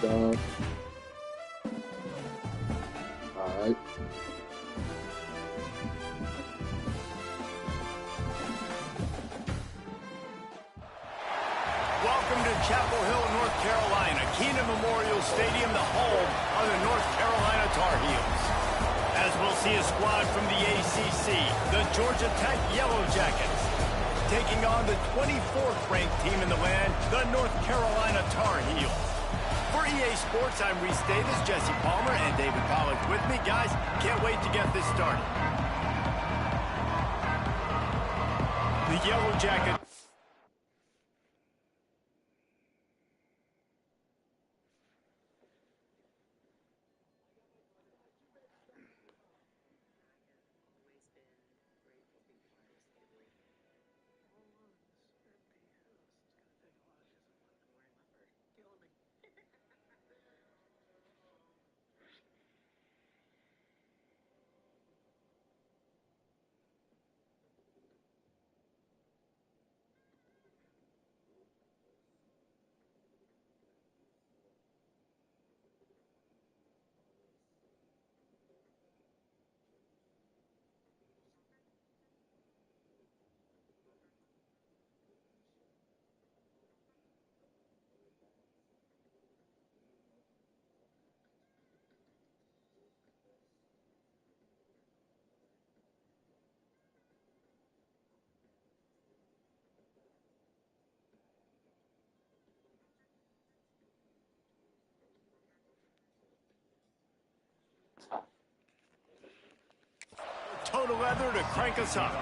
done. Alright. Welcome to Chapel Hill, North Carolina, Keenan Memorial Stadium, the home of the North Carolina Tar Heels. As we'll see a squad from the ACC, the Georgia Tech Yellow Jackets, taking on the 24th ranked team in the land, the North Carolina Tar Heels. For EA Sports, I'm Reese Davis, Jesse Palmer, and David Pollack with me. Guys, can't wait to get this started. The Yellow Jackets. Total leather to crank us up.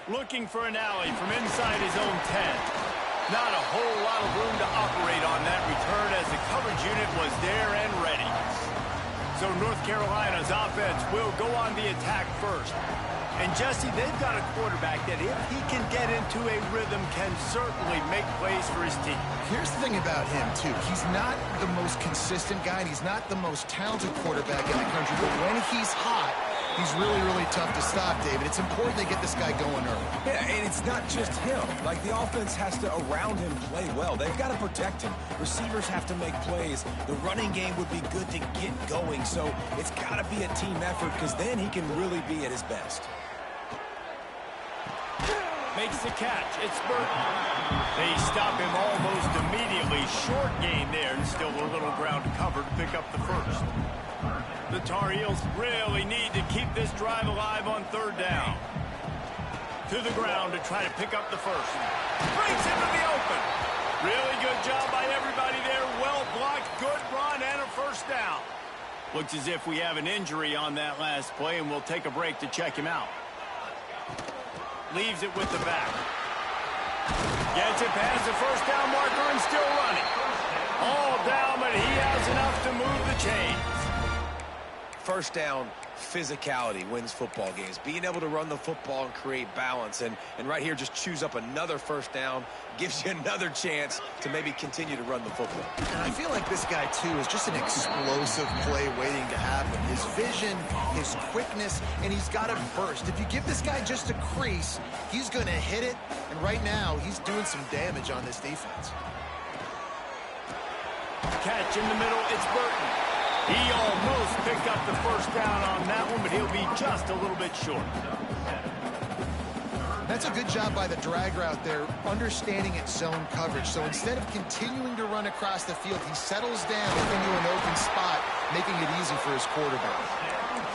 Looking for an alley from inside his own 10. Not a whole lot of room to operate on that return as the coverage unit was there and ready. So North Carolina's offense will go on the attack first. And Jesse, they've got a quarterback that if he can get into a rhythm can certainly make plays for his team. Here's the thing about him, too. He's not the most consistent guy, and he's not the most talented quarterback in the country. But when he's hot, he's really, really tough to stop, David. It's important they get this guy going early. Yeah, and it's not just him. Like, the offense has to, around him, play well. They've got to protect him. Receivers have to make plays. The running game would be good to get going. So it's got to be a team effort because then he can really be at his best. Makes the catch. It's Burton. They stop him almost immediately. Short gain there, and still a little ground to cover to pick up the first. The Tar Heels really need to keep this drive alive on third down. To the ground to try to pick up the first. Brings him to the open. Really good job by everybody there. Well blocked, good run, and a first down. Looks as if we have an injury on that last play, and we'll take a break to check him out. Leaves it with the back. Gets it past the first down marker and still running. All down, but he has enough to move the chains. First down, physicality wins football games. Being able to run the football and create balance. And right here, just choose up another first down. Gives you another chance to maybe continue to run the football. And I feel like this guy, too, is just an explosive play waiting to happen. His vision, his quickness, and he's got a burst. If you give this guy just a crease, he's going to hit it. And right now, he's doing some damage on this defense. Catch in the middle, it's Burton. He almost picked up the first down on that one, but he'll be just a little bit short. That's a good job by the drag route there, understanding its zone coverage. So instead of continuing to run across the field, he settles down into an open spot, making it easy for his quarterback.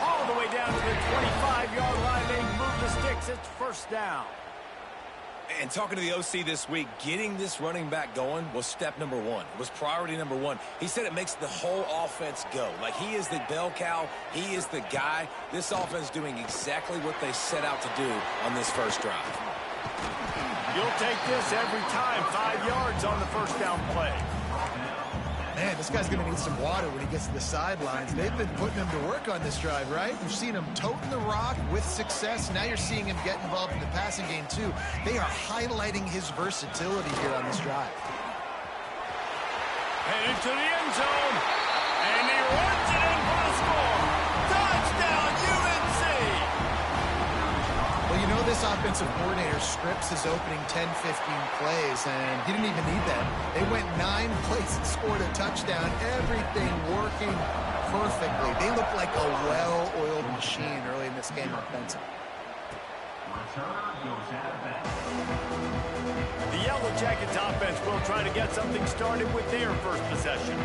All the way down to the 25-yard line, they move the sticks. It's first down. And talking to the OC this week, getting this running back going was step number one. It was priority number one. He said it makes the whole offense go. Like, he is the bell cow. He is the guy. This offense doing exactly what they set out to do on this first drive. You'll take this every time. 5 yards on the first down play. Man, this guy's going to need some water when he gets to the sidelines. They've been putting him to work on this drive, right? You've seen him toting the rock with success. Now you're seeing him get involved in the passing game, too. They are highlighting his versatility here on this drive. Headed to the end zone. And he runs it in for the score. Touchdown, UNC! Well, you know this offensive coordinator scripts his opening 10, 15 plays, and he didn't even need that. They went 9 plays and scored a touchdown. Everything working perfectly. They look like a well-oiled machine early in this game offensively. The Yellow Jackets offense will try to get something started with their first possession.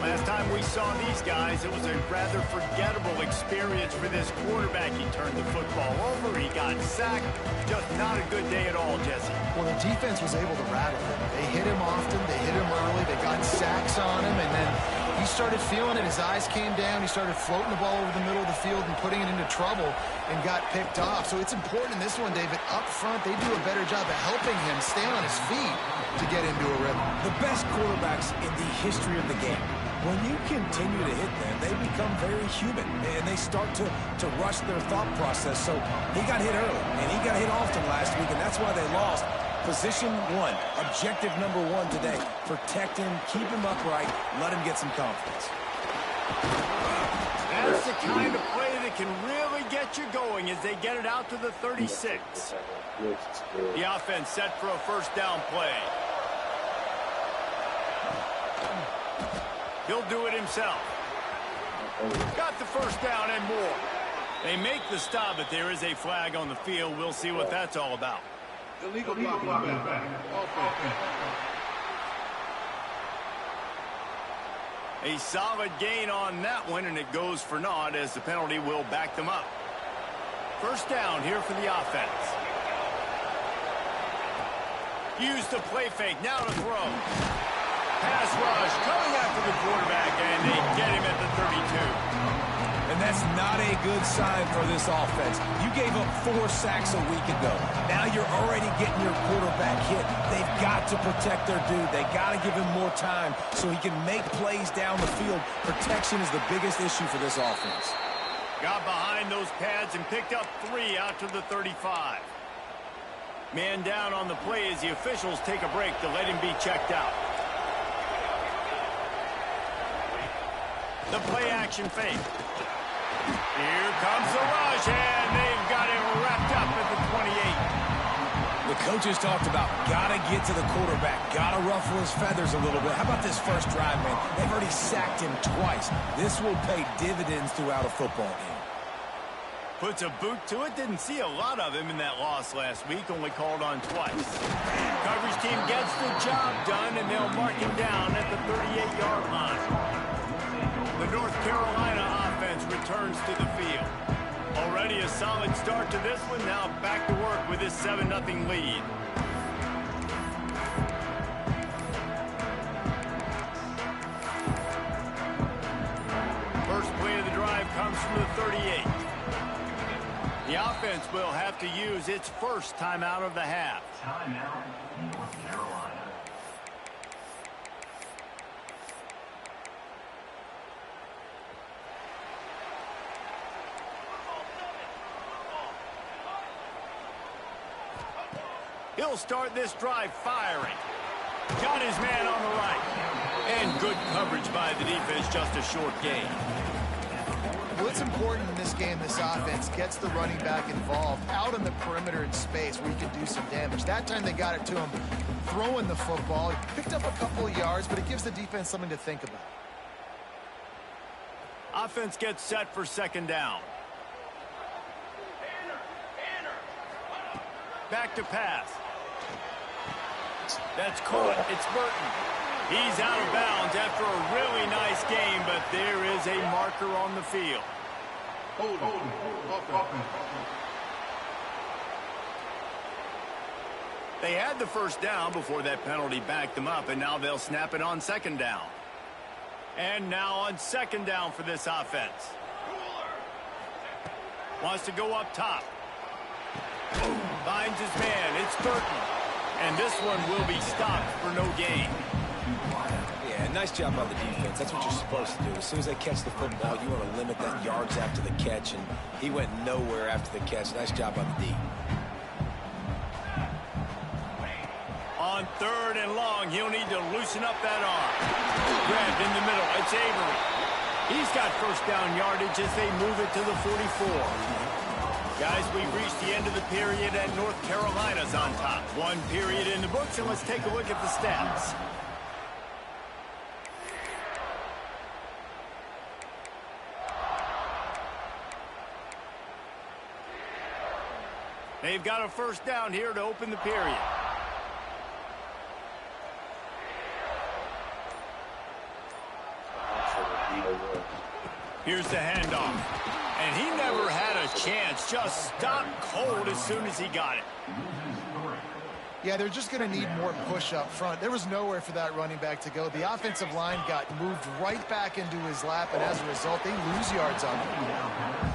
Last time we saw these guys, it was a rather forgettable experience for this quarterback. He turned the football over, he got sacked. Just not a good day at all, Jesse. Well, the defense was able to rattle him. They hit him often, they hit him early, they got sacks on him, and then he started feeling it. His eyes came down, he started floating the ball over the middle of the field and putting it into trouble and got picked off. So it's important in this one, David, up front, they do a better job of helping him stay on his feet to get into a rhythm. The best quarterbacks in the history of the game, when you continue to hit them, they become very human, and they start to rush their thought process. So he got hit early, and he got hit often last week, and that's why they lost. Position 1, objective number 1 today. Protect him, keep him upright, let him get some confidence. That's the kind of play that can really get you going as they get it out to the 36. The offense set for a first down play. He'll do it himself. Got the first down and more. They make the stop, but there is a flag on the field. We'll see what that's all about. Illegal blocking back. A solid gain on that one, and it goes for naught as the penalty will back them up. First down here for the offense. Use the play fake, now to throw. Pass rush coming after the quarterback, and they get him at the 32. And that's not a good sign for this offense. You gave up 4 sacks a week ago. Now you're already getting your quarterback hit. They've got to protect their dude. They got to give him more time so he can make plays down the field. Protection is the biggest issue for this offense. Got behind those pads and picked up 3 out to the 35. Man down on the play as the officials take a break to let him be checked out. The play action fake. Here comes the rush, and they've got him wrapped up at the 28. The coaches talked about gotta get to the quarterback, gotta ruffle his feathers a little bit. How about this first drive, man? They've already sacked him twice. This will pay dividends throughout a football game. Puts a boot to it. Didn't see a lot of him in that loss last week, only called on twice. Coverage team gets the job done, and they'll mark him down at the 38-yard line. The North Carolina offense returns to the field. Already a solid start to this one. Now back to work with this 7-0 lead. First play of the drive comes from the 38. The offense will have to use its first timeout of the half. Timeout, North Carolina. He'll start this drive firing. Got his man on the right. And good coverage by the defense, just a short gain. Well, it's important in this game, this offense gets the running back involved out on the perimeter in space where he can do some damage. That time they got it to him throwing the football. He picked up a couple of yards, but it gives the defense something to think about. Offense gets set for second down. Back to pass. That's caught. It's Burton. He's out of bounds after a really nice game, but there is a marker on the field. They had the first down before that penalty backed them up, and now they'll snap it on second down. And now on second down for this offense. Wants to go up top. Finds his man. It's Burton. And this one will be stopped for no gain. Yeah, nice job by the defense. That's what you're supposed to do. As soon as they catch the football, you want to limit that yards after the catch, and he went nowhere after the catch. Nice job by the D. On third and long, he'll need to loosen up that arm. Grabbed in the middle. It's Avery. He's got first down yardage as they move it to the 44. Guys, we've reached the end of the period, and North Carolina's on top. One period in the books, and let's take a look at the stats. They've got a first down here to open the period. Here's the handoff. And he never had a chance. Just stopped cold as soon as he got it. Yeah, they're just going to need more push up front. There was nowhere for that running back to go. The offensive line got moved right back into his lap, and as a result, they lose yards on him.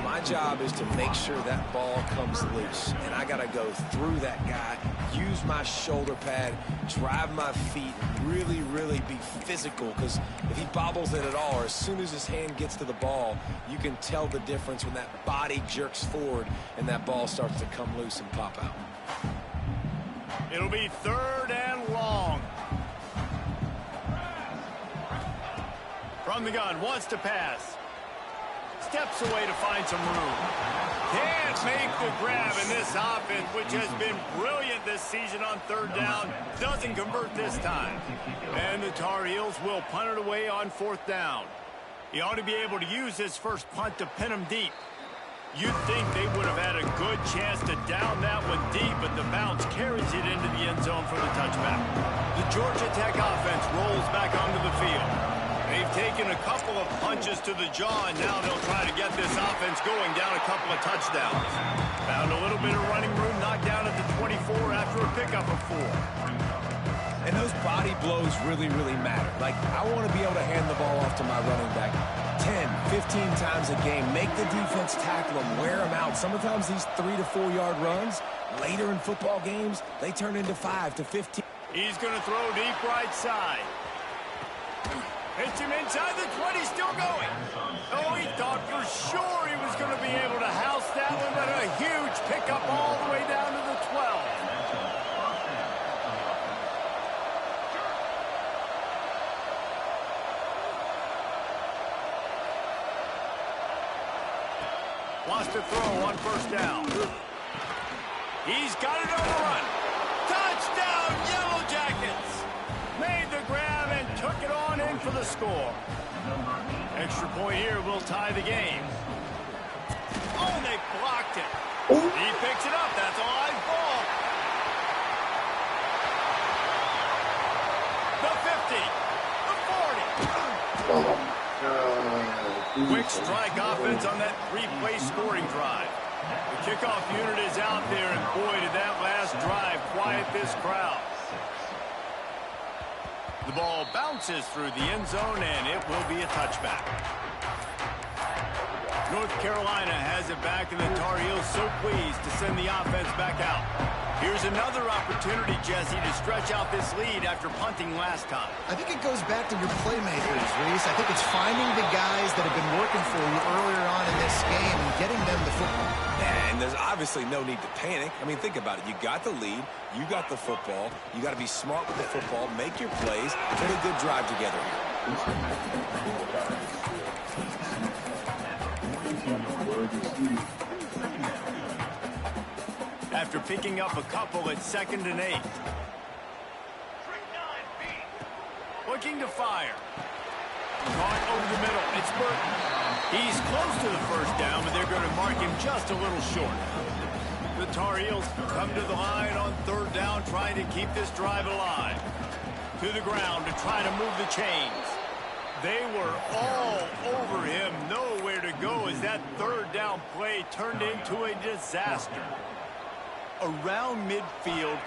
My job is to make sure that ball comes loose, and I got to go through that guy, use my shoulder pad, drive my feet, and really be physical, because if he bobbles it at all, or as soon as his hand gets to the ball, you can tell the difference when that body jerks forward and that ball starts to come loose and pop out. It'll be 3rd and long. From the gun, wants to pass. Steps away to find some room. Can't make the grab, in this offense, which has been brilliant this season on 3rd down, doesn't convert this time. And the Tar Heels will punt it away on 4th down. He ought to be able to use his first punt to pin him deep. You'd think they would have had a good chance to down that one deep, but the bounce carries it into the end zone for the touchback. The Georgia Tech offense rolls back onto the field. They've taken a couple of punches to the jaw, and now they'll try to get this offense going down a couple of touchdowns. Found a little bit of running room, knocked down at the 24 after a pickup of 4. And those body blows really matter. Like, I want to be able to hand the ball off to my running back 10, 15 times a game. Make the defense tackle him, wear him out. Sometimes these 3 to 4 yard runs, later in football games, they turn into 5 to 15. He's going to throw deep right side. Hits him inside the 20, still going. Oh, he thought for sure he was going to be able to house that one, but a huge pickup all the way down to the 12. Wants to throw on 1st down. He's got it on the run. Touchdown, Yellow Jackets! Made the grab and took it on in for the score. Extra point here will tie the game. Oh, and they blocked it. He picks it up. That's a live ball. The 50. The 40. Quick strike offense on that 3-play scoring drive. The kickoff unit is out there, and boy, did that last drive quiet this crowd. The ball bounces through the end zone, and it will be a touchback. North Carolina has it back, and the Tar Heels so pleased to send the offense back out. Here's another opportunity, Jesse, to stretch out this lead after punting last time. I think it goes back to your playmakers, Reese. I think it's finding the guys that have been working for you earlier on in this game and getting them the football. And there's obviously no need to panic. I mean, think about it. You got the lead. You got the football. You got to be smart with the football, make your plays, put a good drive together here. After picking up a couple at 2nd and 8. Looking to fire. Caught over the middle. It's Burton. He's close to the 1st down, but they're going to mark him just a little short. The Tar Heels come to the line on 3rd down, trying to keep this drive alive. To the ground to try to move the chains. They were all over him. Nowhere to go as that 3rd down play turned into a disaster. Around midfield,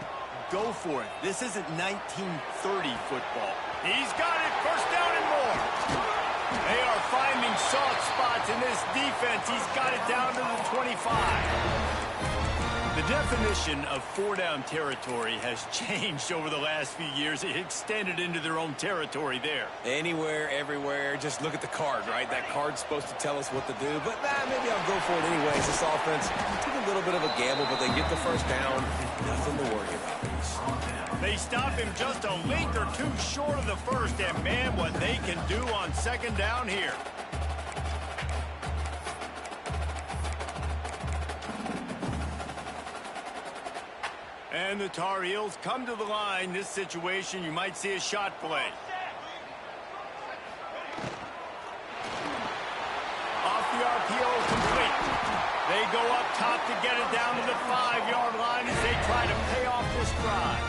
go for it. This isn't 1930 football. He's got it, 1st down and more. They are finding soft spots in this defense. He's got it down to the 25. The definition of 4-down territory has changed over the last few years. It extended into their own territory there. Anywhere, everywhere, just look at the card, right? That card's supposed to tell us what to do, but maybe I'll go for it anyways. This offense took a little bit of a gamble, but they get the 1st down. Nothing to worry about. They stop him just a length or two short of the 1st, and man, what they can do on 2nd down here. And the Tar Heels come to the line. This situation, you might see a shot play. Off the RPO, complete. They go up top to get it down to the 5-yard line as they try to pay off this drive.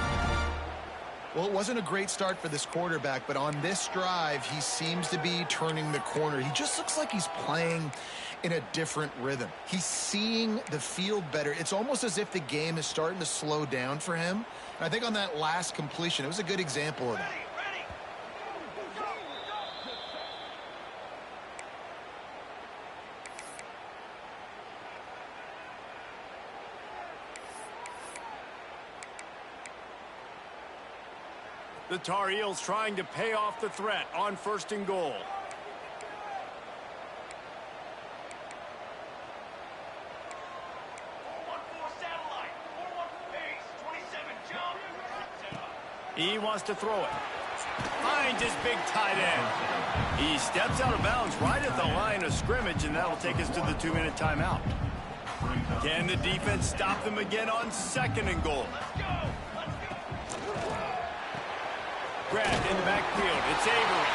Well, it wasn't a great start for this quarterback, but on this drive, he seems to be turning the corner. He just looks like he's playing in a different rhythm. He's seeing the field better. It's almost as if the game is starting to slow down for him. And I think on that last completion, it was a good example of that. The Tar Heels trying to pay off the threat on 1st and goal. He wants to throw it. Finds his big tight end. He steps out of bounds right at the line of scrimmage, and that'll take us to the 2-minute timeout. Can the defense stop them again on 2nd and goal? Grabbed in the backfield. It's Avery.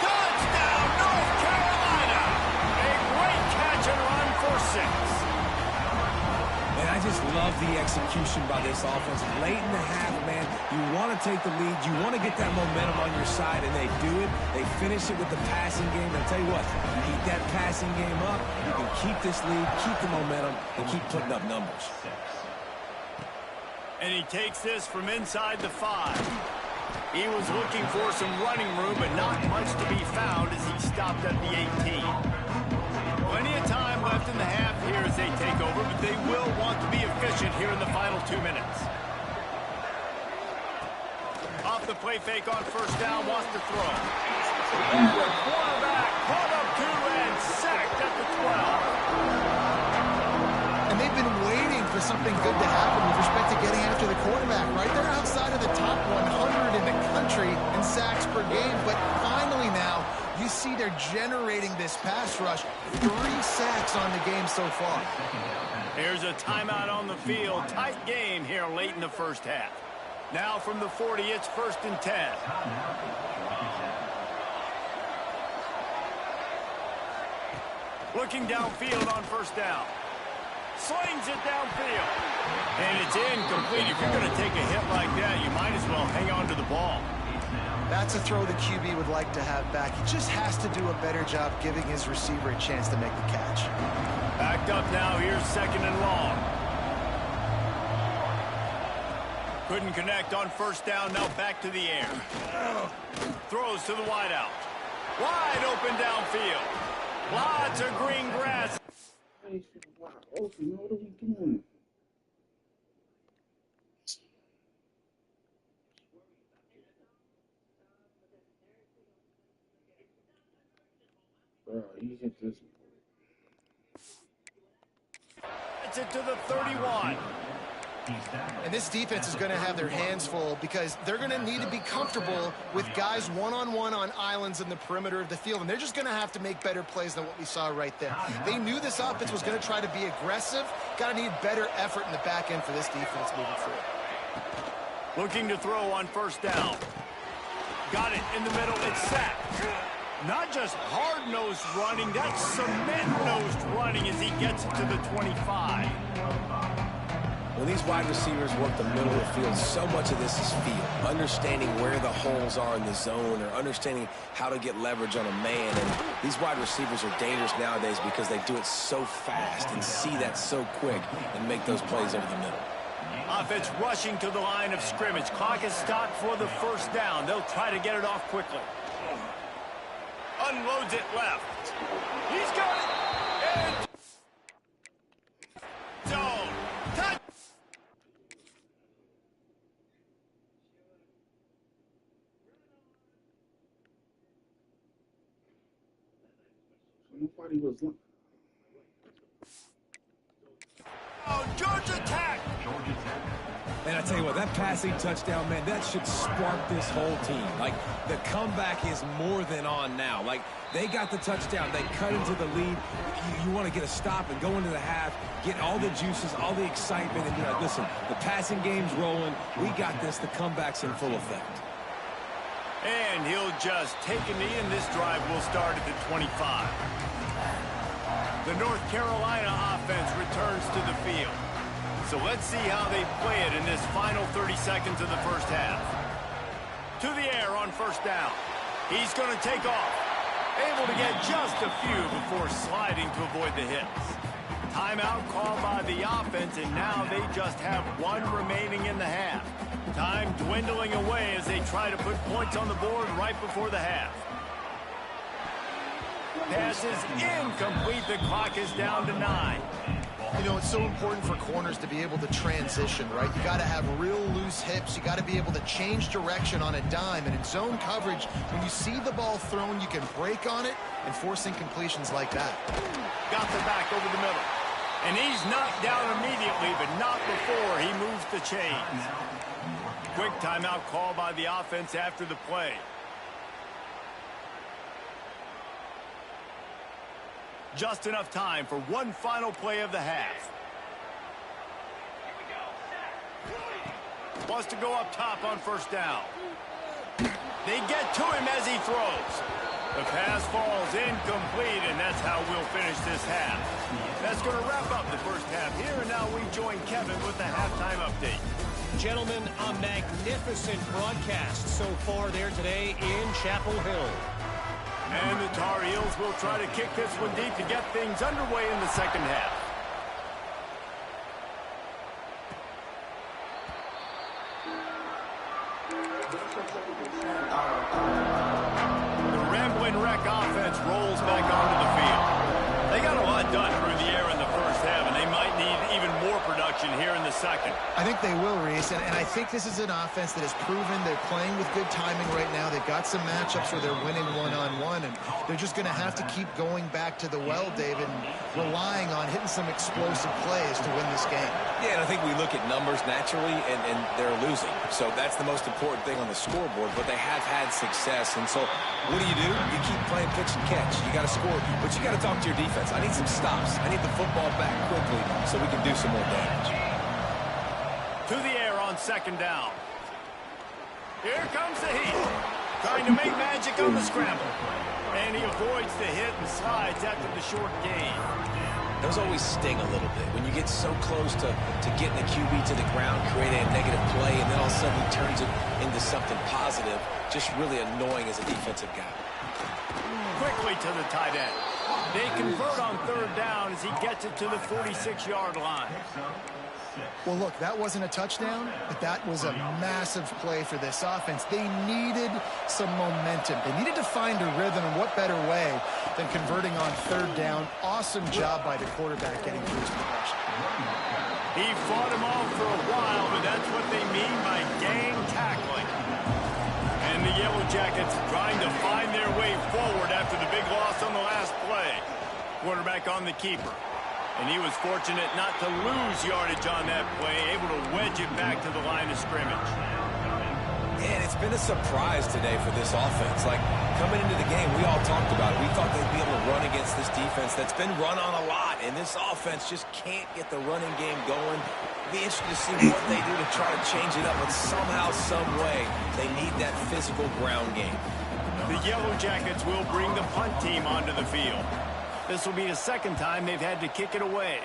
Touchdown, North Carolina! A great catch and run for 6. And I just love the execution by this offense. Late in the half, man, you want to take the lead. You want to get that momentum on your side, and they do it. They finish it with the passing game. And I'll tell you what, you keep that passing game up, you can keep this lead, keep the momentum, and keep putting up numbers. And he takes this from inside the 5. He was looking for some running room, but not much to be found as he stopped at the 18. Plenty of time left in the half here as they take over, but they will want to be efficient here in the final 2 minutes. Off the play fake on 1st down, wants to throw. And the quarterback brought up 2 and sacked at the 12. And they've been waiting for something good to happen with respect to getting after the quarterback, right? They're outside of the top 100 in the country in sacks per game, but finally now you see they're generating this pass rush. 3 sacks on the game so far. Here's a timeout on the field. Tight game here late in the 1st half. Now from the 40, it's 1st and 10. Looking downfield on 1st down. Slings it downfield. And it's incomplete. If you're going to take a hit like that, you might as well hang on to the ball. That's a throw the QB would like to have back. He just has to do a better job giving his receiver a chance to make the catch. Backed up now. Here's 2nd and long. Couldn't connect on 1st down. Now back to the air. Throws to the wideout. Wide open downfield. Lots of green grass. What are we doing? Bro, he hit this. It's it to the 31. And this defense is going to have their hands full because they're going to need to be comfortable with guys one-on-one on islands in the perimeter of the field. And they're just going to have to make better plays than what we saw right there. They knew this offense was going to try to be aggressive. Got to need better effort in the back end for this defense moving forward. Looking to throw on 1st down. Got it in the middle. It's sacked. Not just hard-nosed running, that's cement-nosed running as he gets it to the 25. When these wide receivers work the middle of the field, so much of this is feel. Understanding where the holes are in the zone or understanding how to get leverage on a man. And these wide receivers are dangerous nowadays because they do it so fast and see that so quick and make those plays over the middle. Offense rushing to the line of scrimmage. Clock is stopped for the 1st down. They'll try to get it off quickly. Unloads it left. He's got it. And zone. Touch. Nobody was looking. Oh, Georgia Tech. And I tell you what, that passing touchdown, man, that should spark this whole team. Like, the comeback is more than on now. Like, they got the touchdown. They cut into the lead. You want to get a stop and go into the half, get all the juices, all the excitement, and be like, listen, the passing game's rolling. We got this. The comeback's in full effect. And he'll just take a knee, and this drive will start at the 25. The North Carolina offense returns to the field. So let's see how they play it in this final 30 seconds of the first half. To the air on first down. He's going to take off. Able to get just a few before sliding to avoid the hits. Timeout called by the offense, and now they just have one remaining in the half. Time dwindling away as they try to put points on the board right before the half. Pass is incomplete. The clock is down to 9. You know, it's so important for corners to be able to transition, right? You got to have real loose hips. You got to be able to change direction on a dime. And in zone coverage, when you see the ball thrown, you can break on it and force incompletions like that. Got the back over the middle. And he's knocked down immediately, but not before he moves the chains. Quick timeout call by the offense after the play. Just enough time for one final play of the half. Wants to go up top on first down. They get to him as he throws. The pass falls incomplete, and that's how we'll finish this half. That's going to wrap up the first half here, and now we join Kevin with the halftime update. Gentlemen, a magnificent broadcast so far there today in Chapel Hill. And the Tar Heels will try to kick this one deep to get things underway in the second half. The Ramblin' Wreck offense rolls back onto the field. They got a lot done through the air in the first half, and they might need even more production here in the second. I think they will, Reese, and I think this is an offense that has proven they're playing with good timing right now. They've got some matchups where they're winning one-on-one, and they're just going to have to keep going back to the well, David, and relying on hitting some explosive plays to win this game. Yeah, and I think we look at numbers naturally, and they're losing. So that's the most important thing on the scoreboard, but they have had success. And so what do? You keep playing pitch and catch. You got to score, but you got to talk to your defense. I need some stops. I need the football back quickly so we can do some more damage. To the air on second down. Here comes the heat. Trying to make magic on the scramble. And he avoids the hit and slides after the short gain. Those always sting a little bit. When you get so close to getting the QB to the ground, creating a negative play, and then all of a sudden he turns it into something positive, just really annoying as a defensive guy. Quickly to the tight end. They convert on third down as he gets it to the 46-yard line. Well, look, that wasn't a touchdown, but that was a massive play for this offense. They needed some momentum. They needed to find a rhythm, and what better way than converting on third down. Awesome job by the quarterback getting through his progression. He fought him off for a while, but that's what they mean by gang tackling. And the Yellow Jackets trying to find their way forward after the big loss on the last play. Quarterback on the keeper. And he was fortunate not to lose yardage on that play, able to wedge it back to the line of scrimmage. And it's been a surprise today for this offense. Like, coming into the game, we all talked about it. We thought they'd be able to run against this defense that's been run on a lot, and this offense just can't get the running game going. Be interested to see what they do to try to change it up, but somehow, some way, they need that physical ground game. The Yellow Jackets will bring the punt team onto the field. This will be the second time they've had to kick it away.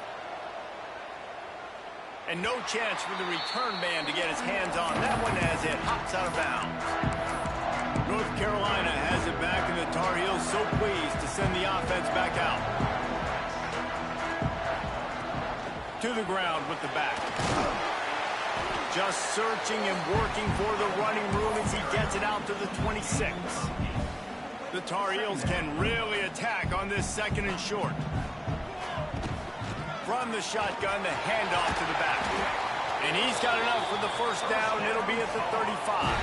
And no chance for the return man to get his hands on that one as it hops out of bounds. North Carolina has it back, and the Tar Heels so pleased to send the offense back out. To the ground with the back. Just searching and working for the running room as he gets it out to the 26. The Tar Heels can really attack on this second and short. From the shotgun, the handoff to the back. And he's got enough for the first down. It'll be at the 35.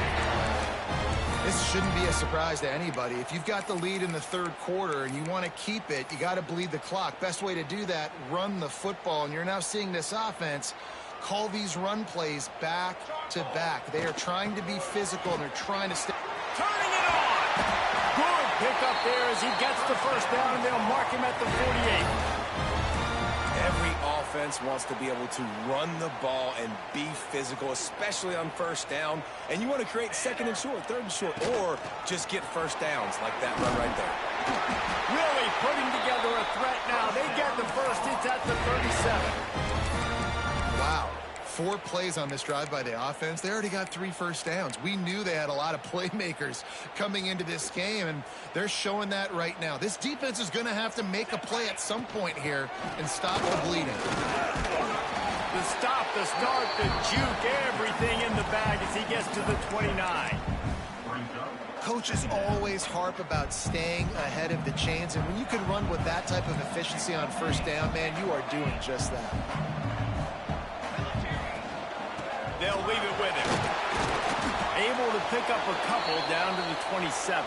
This shouldn't be a surprise to anybody. If you've got the lead in the third quarter and you want to keep it, you got to bleed the clock. Best way to do that, run the football. And you're now seeing this offense call these run plays back to back. They are trying to be physical, and they're trying to stay. Turning it on. Good pickup there as he gets the first down, and they'll mark him at the 48. Every offense wants to be able to run the ball and be physical, especially on first down. And you want to create second and short, third and short, or just get first downs like that run right there. Really putting together a threat now. They get the first. It's at the 37. Wow. 4 plays on this drive by the offense. They already got 3 first downs. We knew they had a lot of playmakers coming into this game, and they're showing that right now. This defense is going to have to make a play at some point here and stop the bleeding. The stop, the start, the juke, everything in the bag as he gets to the 29. Coaches always harp about staying ahead of the chains, and when you can run with that type of efficiency on first down, man, you are doing just that. They'll leave it with him. Able to pick up a couple down to the 27.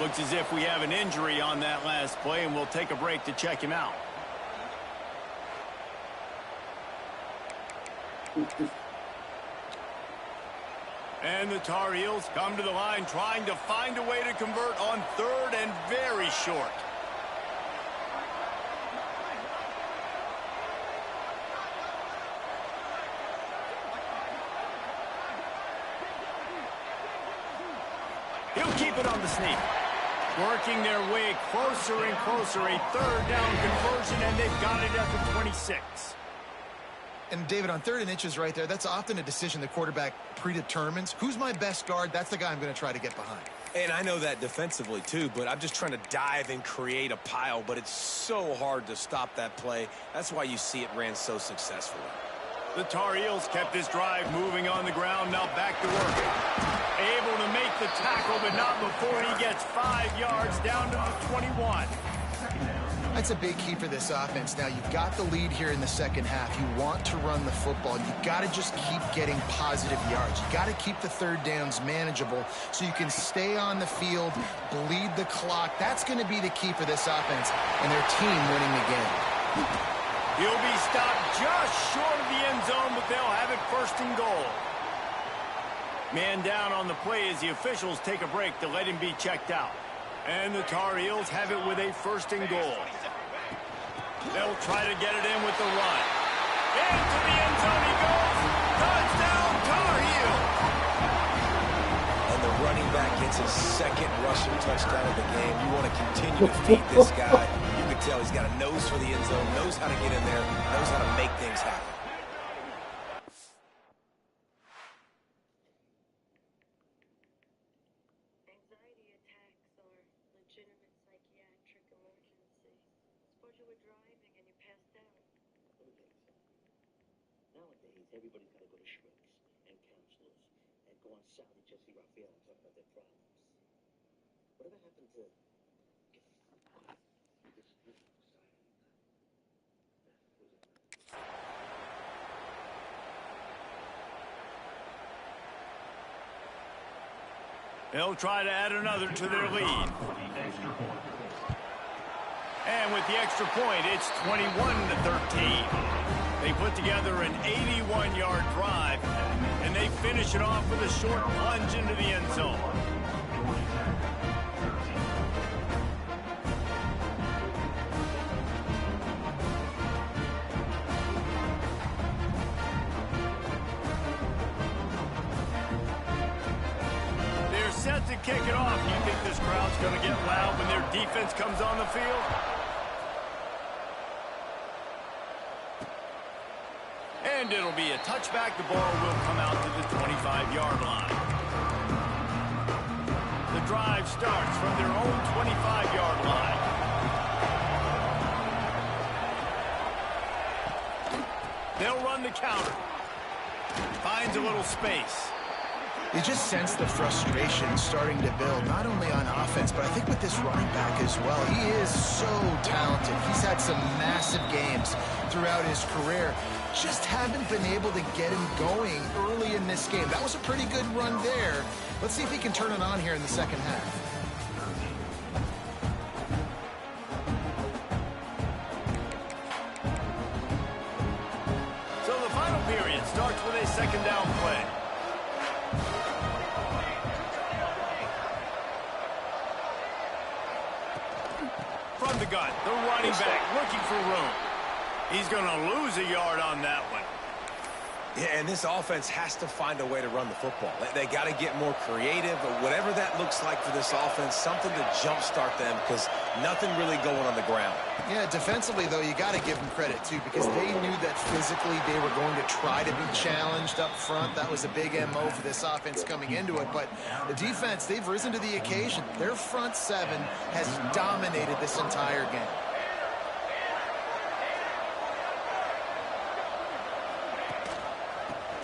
Looks as if we have an injury on that last play, and we'll take a break to check him out. And the Tar Heels come to the line trying to find a way to convert on third and very short. He'll keep it on the sneak. Working their way closer and closer. A third down conversion, and they've got it at the 26. And, David, on 3rd and inches right there, that's often a decision the quarterback predetermines. Who's my best guard? That's the guy I'm going to try to get behind. And I know that defensively, too, but I'm just trying to dive and create a pile, but it's so hard to stop that play. That's why you see it ran so successfully. The Tar Heels kept this drive moving on the ground. Now back to work. Able to make the tackle, but not before he gets 5 yards down to the 21. That's a big key for this offense. Now, you've got the lead here in the second half. You want to run the football. You've got to just keep getting positive yards. You've got to keep the third downs manageable so you can stay on the field, bleed the clock. That's going to be the key for this offense and their team winning the game. He'll be stopped just short of the end zone, but they'll have it first and goal. Man down on the play as the officials take a break to let him be checked out. And the Tar Heels have it with a first and goal. They'll try to get it in with the run. Into the end zone he goes. Touchdown, Tar Heels. And the running back gets his second rushing touchdown of the game. You want to continue to feed this guy. You can tell he's got a nose for the end zone, knows how to get in there, knows how to make things happen. Anxiety attacks are legitimate psychiatric emergencies. Suppose you were driving and you passed out. Nowadays, everybody's got to go to shrinks and counselors and go on Sally Jesse Raphael and talk about their problems. Whatever happened to They'll try to add another to their lead. And with the extra point, it's 21-13. They put together an 81-yard drive, and they finish it off with a short plunge into the end zone. Set to kick it off. You think this crowd's going to get loud when their defense comes on the field? And it'll be a touchback. The ball will come out to the 25-yard line. The drive starts from their own 25-yard line. They'll run the counter. Finds a little space. You just sense the frustration starting to build, not only on offense, but I think with this running back as well. He is so talented. He's had some massive games throughout his career. Just haven't been able to get him going early in this game. That was a pretty good run there. Let's see if he can turn it on here in the second half. So the second down play. From the gun, the running back looking for room. He's going to lose a yard on that one. Yeah, and this offense has to find a way to run the football. They got to get more creative, or whatever that looks like for this offense, something to jumpstart them, because nothing really going on the ground. Yeah, defensively, though, you got to give them credit, too, because they knew that physically they were going to try to be challenged up front. That was a big MO for this offense coming into it. But the defense, they've risen to the occasion. Their front seven has dominated this entire game.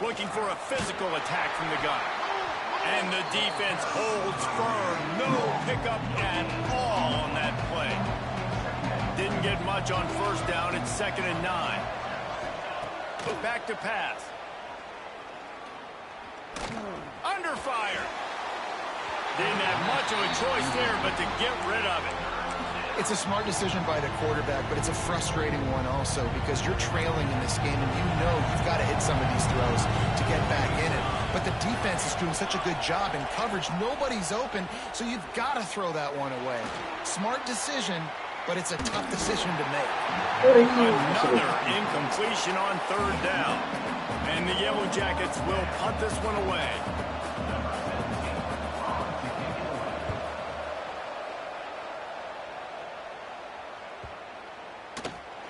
Looking for a physical attack from the gun. And the defense holds firm. No pickup at all on that play. Didn't get much on first down. It's 2nd and 9. Back to pass. Under fire. Didn't have much of a choice there but to get rid of it. It's a smart decision by the quarterback, but it's a frustrating one also because you're trailing in this game and you know you've got to hit some of these throws to get back in it. But the defense is doing such a good job in coverage. Nobody's open, so you've got to throw that one away. Smart decision, but it's a tough decision to make. Another incompletion on 3rd down. And the Yellow Jackets will punt this one away.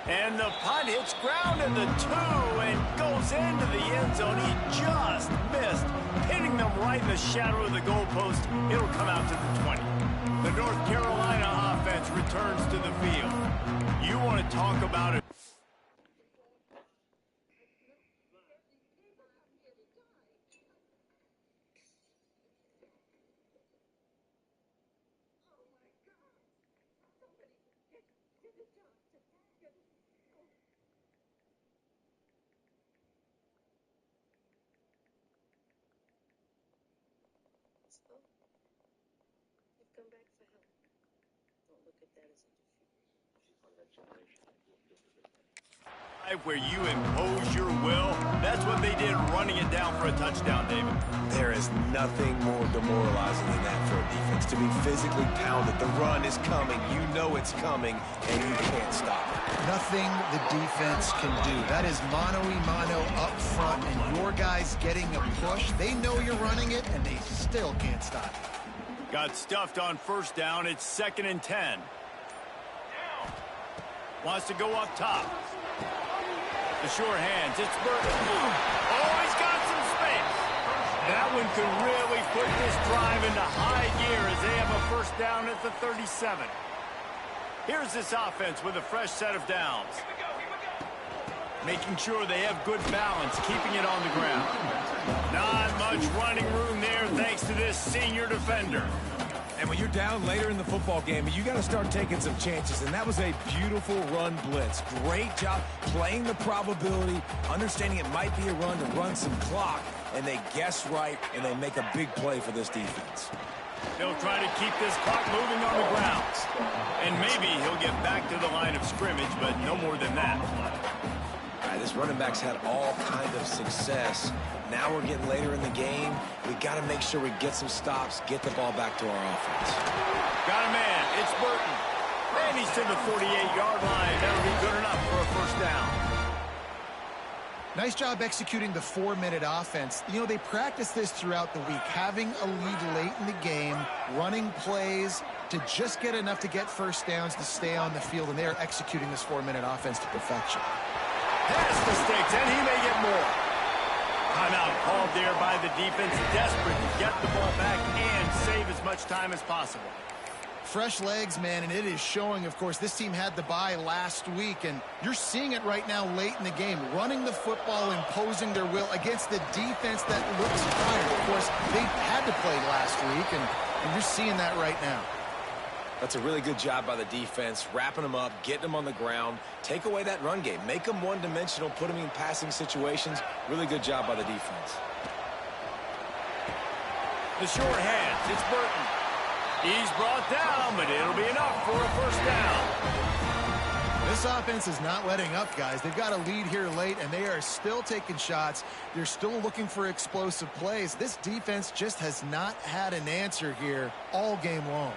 And the punt hits ground at the 2 and goes into the end zone. He just missed, hitting them right in the shadow of the goalpost. It'll come out to the 20. The North Carolina offense returns to the field. You want to talk about it. You've come back for help. Don't look at that as a defeat. She's part of that generation. Where you impose your will, that's what they did running it down for a touchdown, David. There is nothing more demoralizing than that for a defense, to be physically pounded. The run is coming. You know it's coming, and you can't stop it. Nothing the defense can do. That is mano-a-mano up front, and your guys getting a push. They know you're running it, and they still can't stop it. Got stuffed on first down. It's 2nd and 10. Wants to go up top. The sure hands. It's Burton. Oh, he's got some space. That one could really put this drive into high gear as they have a first down at the 37. Here's this offense with a fresh set of downs. Making sure they have good balance, keeping it on the ground. Not much running room there thanks to this senior defender. And when you're down later in the football game, you got to start taking some chances. And that was a beautiful run blitz. Great job playing the probability, understanding it might be a run to run some clock. And they guess right, and they make a big play for this defense. He'll try to keep this clock moving on the ground. And maybe he'll get back to the line of scrimmage, but no more than that. All right, this running back's had all kind of success. Now we're getting later in the game. We got to make sure we get some stops, get the ball back to our offense. Got a man. It's Burton. And he's to the 48-yard line. That'll be good enough for a first down. Nice job executing the 4-minute offense. You know, they practice this throughout the week, having a lead late in the game, running plays to just get enough to get first downs to stay on the field, and they're executing this 4-minute offense to perfection. Pass the sticks, and he may get more. Timeout called there by the defense, desperate to get the ball back and save as much time as possible. Fresh legs, man, and it is showing. Of course, this team had the bye last week, and you're seeing it right now late in the game, running the football, imposing their will against the defense that looks tired. Of course, they had to play last week, and you're seeing that right now. That's a really good job by the defense, wrapping them up, getting them on the ground, take away that run game, make them one-dimensional, put them in passing situations. Really good job by the defense. The short hands, it's Burton. He's brought down, but it'll be enough for a first down. This offense is not letting up, guys. They've got a lead here late, and they are still taking shots. They're still looking for explosive plays. This defense just has not had an answer here all game long.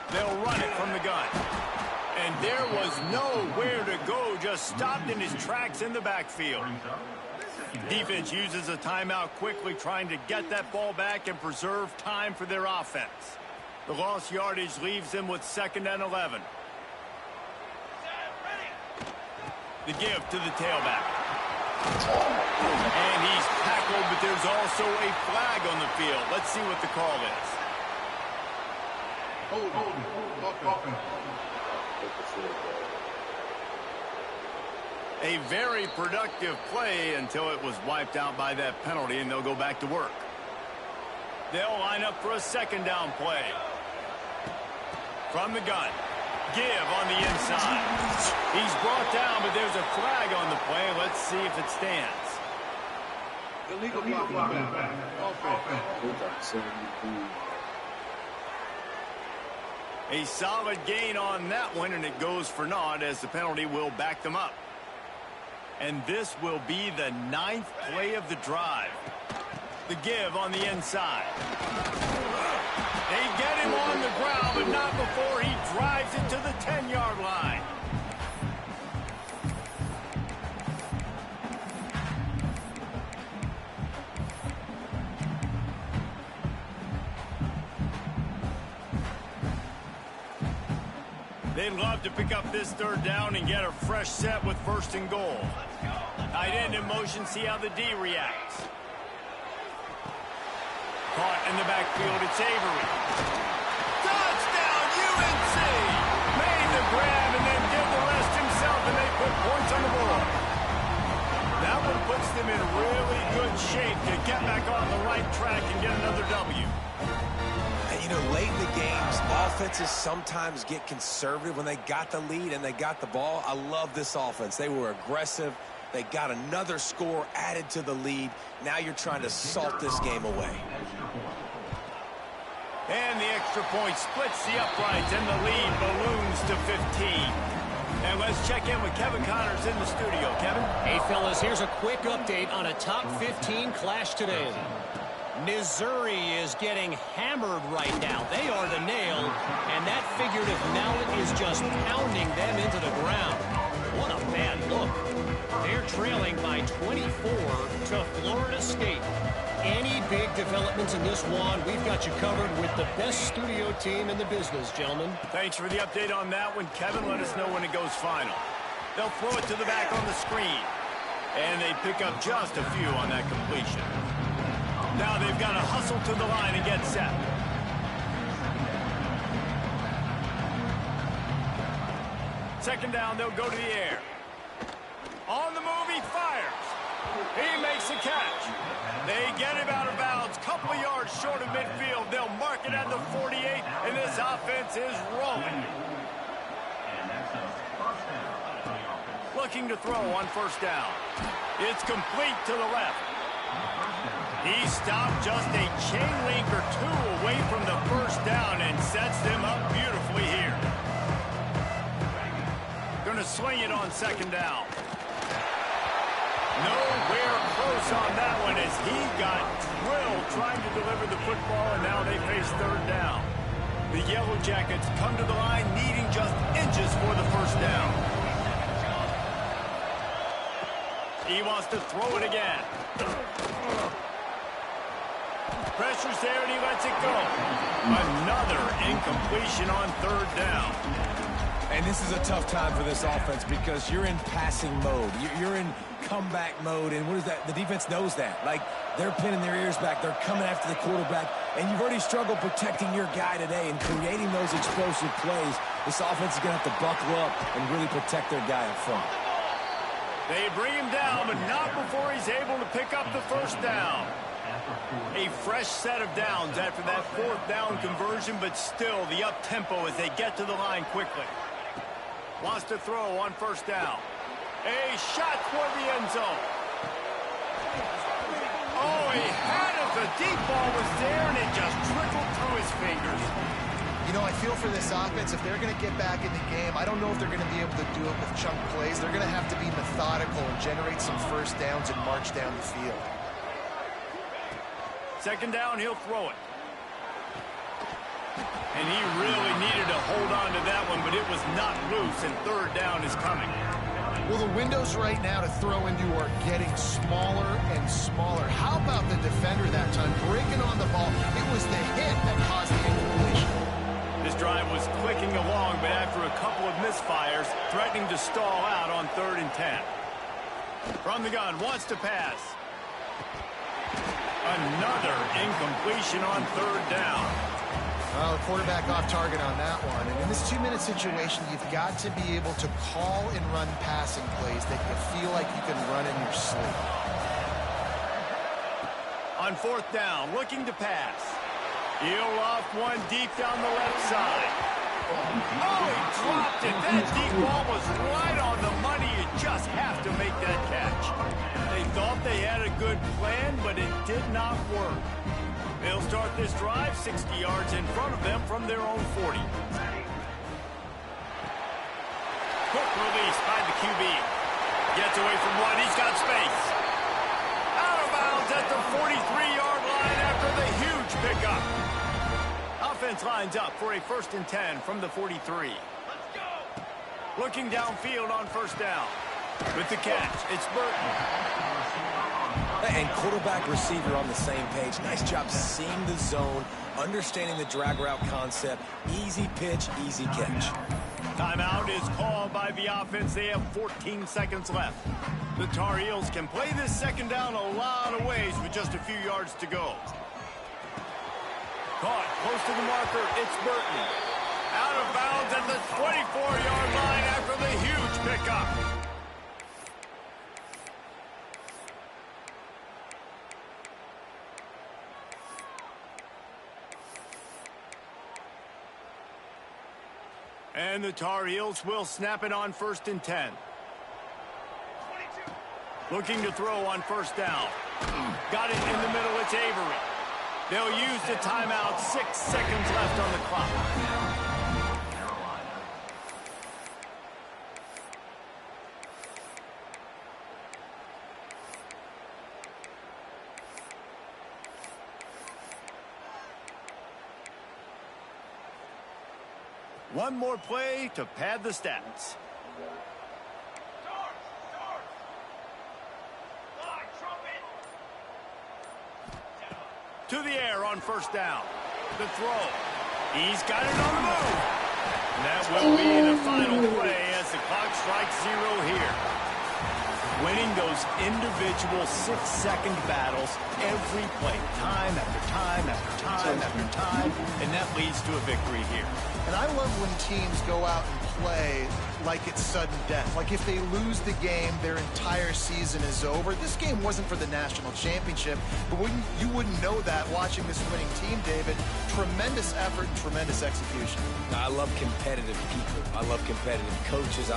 They'll run it from the gun. And there was nowhere to go, just stopped in his tracks in the backfield. Defense uses a timeout quickly, trying to get that ball back and preserve time for their offense. The lost yardage leaves them with 2nd and 11. The give to the tailback. And he's tackled, but there's also a flag on the field. Let's see what the call is. A very productive play until it was wiped out by that penalty, and they'll go back to work. They'll line up for a 2nd down play. From the gun. Give on the inside. He's brought down, but there's a flag on the play. Let's see if it stands. Illegal blocking back. A solid gain on that one, and it goes for naught as the penalty will back them up. And this will be the 9th play of the drive. The give on the inside. They get him on the ground, but not before he drives it to the 10-yard line. They'd love to pick up this 3rd down and get a fresh set with 1st and goal. Tight end in motion, see how the D reacts. Caught in the backfield, it's Avery. Touchdown, UNC! Made the grab and then did the rest himself, and they put points on the board. That one puts them in really good shape to get back on the right track and get another W. And, you know, late in the games, offenses sometimes get conservative when they got the lead and they got the ball. I love this offense. They were aggressive. They got another score added to the lead. Now you're trying to salt this game away. And the extra point splits the uprights, and the lead balloons to 15. And let's check in with Kevin Connors in the studio. Kevin? Hey, fellas, here's a quick update on a top 15 clash today. Missouri is getting hammered right now. They are the nail, and that figurative mallet is just pounding them into the ground. What a bad look. They're trailing by 24 to Florida State. Any big developments in this one, we've got you covered with the best studio team in the business, gentlemen. Thanks for the update on that one, Kevin. Let us know when it goes final. They'll throw it to the back on the screen. And they pick up just a few on that completion. Now they've got to hustle to the line and get set. Second down, they'll go to the air. On the move, he fires. He makes a catch. They get him out of bounds, couple yards short of midfield. They'll mark it at the 48, and this offense is rolling. Looking to throw on 1st down. It's complete to the left. He stopped just a chain link or 2 away from the 1st down and sets them up beautifully here. Going to swing it on 2nd down. Nowhere close on that one as he got drilled trying to deliver the football, and now they face 3rd down. The Yellow Jackets come to the line needing just inches for the 1st down. He wants to throw it again. Pressure's there and he lets it go. Another incompletion on 3rd down. And this is a tough time for this offense because you're in passing mode. You're in comeback mode, and what is that? The defense knows that. Like, they're pinning their ears back. They're coming after the quarterback, and you've already struggled protecting your guy today and creating those explosive plays. This offense is going to have to buckle up and really protect their guy up front. They bring him down, but not before he's able to pick up the 1st down. A fresh set of downs after that 4th down conversion, but still the up-tempo as they get to the line quickly. Wants to throw on 1st down. A shot toward the end zone. Oh, he had it. The deep ball was there, and it just trickled through his fingers. You know, I feel for this offense, if they're going to get back in the game, I don't know if they're going to be able to do it with chunk plays. They're going to have to be methodical and generate some first downs and march down the field. Second down, he'll throw it. And he really needed to hold on to that one, but it was not loose, and third down is coming. Well, the windows right now to throw into are getting smaller and smaller. How about the defender that time breaking on the ball? It was the hit that caused the incompletion. This drive was clicking along, but after a couple of misfires, threatening to stall out on 3rd and 10. From the gun, wants to pass. Another incompletion on 3rd down. Well, the quarterback off target on that one. And in this 2-minute situation, you've got to be able to call and run passing plays that you feel like you can run in your sleep. On 4th down, looking to pass. He'll off one deep down the left side. Oh, he dropped it. That deep ball was right on the money. You just have to make that catch. They thought they had a good plan, but it did not work. They'll start this drive 60 yards in front of them from their own 40. Quick release by the QB. Gets away from one. He's got space. Out of bounds at the 43-yard line after the huge pickup. Offense lines up for a 1st and 10 from the 43. Let's go. Looking downfield on 1st down. With the catch, it's Burton. And quarterback receiver on the same page. Nice job seeing the zone, understanding the drag route concept. Easy pitch, easy catch. Timeout is called by the offense. They have 14 seconds left. The Tar Heels can play this 2nd down a lot of ways with just a few yards to go. Caught close to the marker. It's Burton. Out of bounds at the 24-yard line after the huge pickup. And the Tar Heels will snap it on 1st and 10. 22. Looking to throw on 1st down. Got it in the middle. It's Avery. They'll use the timeout. 6 seconds left on the clock. One more play to pad the stats. To the air on 1st down. The throw. He's got it on the move. And that will be the final play as the clock strikes 0 here. Winning those individual 6-second battles every play, time after time after time after time, and that leads to a victory here. And I love when teams go out and play like it's sudden death. Like if they lose the game, their entire season is over. This game wasn't for the national championship, but you wouldn't know that watching this winning team, David. Tremendous effort and tremendous execution. I love competitive people. I love competitive coaches.